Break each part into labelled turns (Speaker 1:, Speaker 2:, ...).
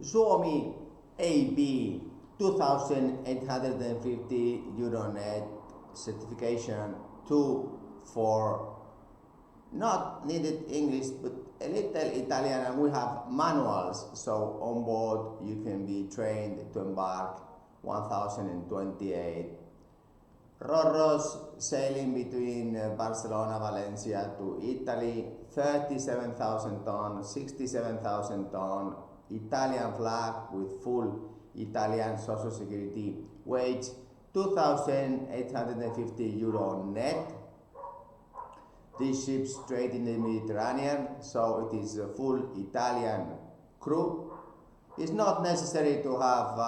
Speaker 1: Suomi AB 2,850 euro net certification 2 for not needed English but a little Italian, and we have manuals, so on board you can be trained to Embark 1028 Roros sailing between Barcelona, Valencia to Italy, 37,000 ton, 67,000 ton, Italian flag with full Italian social security wage, 2,850 euro net. These ships trade in the Mediterranean, so it is a full Italian crew. It's not necessary to have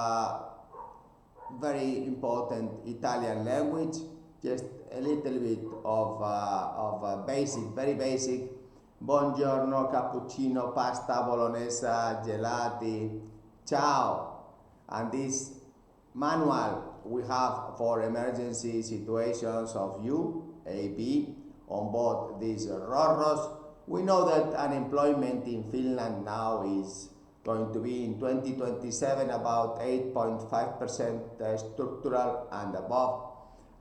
Speaker 1: very important Italian language, just a little bit of basic, very basic. Buongiorno, cappuccino, pasta, bolognese, gelati, ciao. And this manual we have for emergency situations of UAB on board these Roros. We know that unemployment in Finland now is going to be in 2027 about 8.5% structural and above.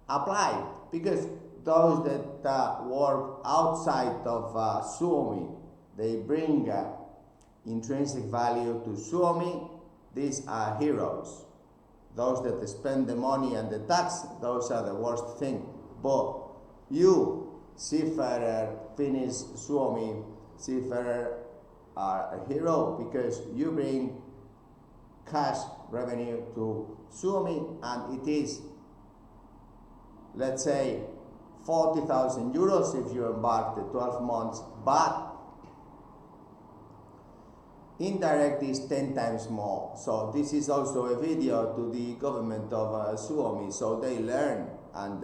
Speaker 1: Apply, because those that work outside of Suomi, they bring intrinsic value to Suomi. These are heroes. Those that spend the money and the tax, those are the worst thing. But you, seafarer, Finnish, Suomi, seafarer, are a hero because you bring cash revenue to Suomi, and it is, let's say, 40,000 euros if you embark the 12 months, but indirect is 10 times more. So this is also a video to the government of Suomi, so they learn and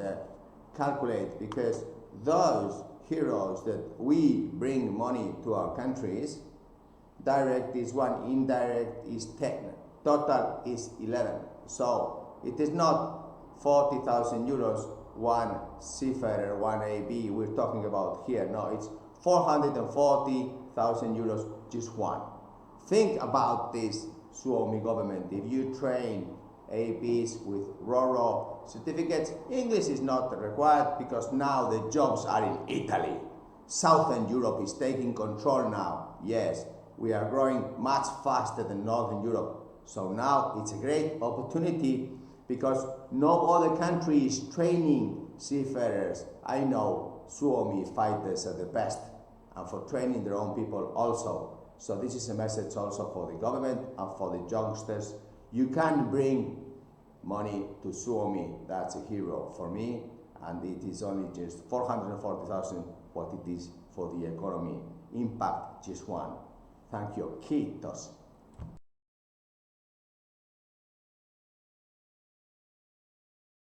Speaker 1: calculate, because those heroes that we bring money to our countries, direct is 1, indirect is 10, total is 11. So it is not 40,000 euros one seafarer, one AB we're talking about here. No, it's 440,000 euros just one. Think about this, Suomi government. If you train ABs with Roro certificates, English is not required because now the jobs are in Italy. Southern Europe is taking control now. Yes, we are growing much faster than Northern Europe. So now it's a great opportunity because no other country is training seafarers. I know Suomi fighters are the best, and for training their own people also. So this is a message also for the government and for the youngsters. You can bring money to Suomi. That's a hero for me, and it is only just 440,000 what it is for the economy. Impact just one. Thank you. Kiitos.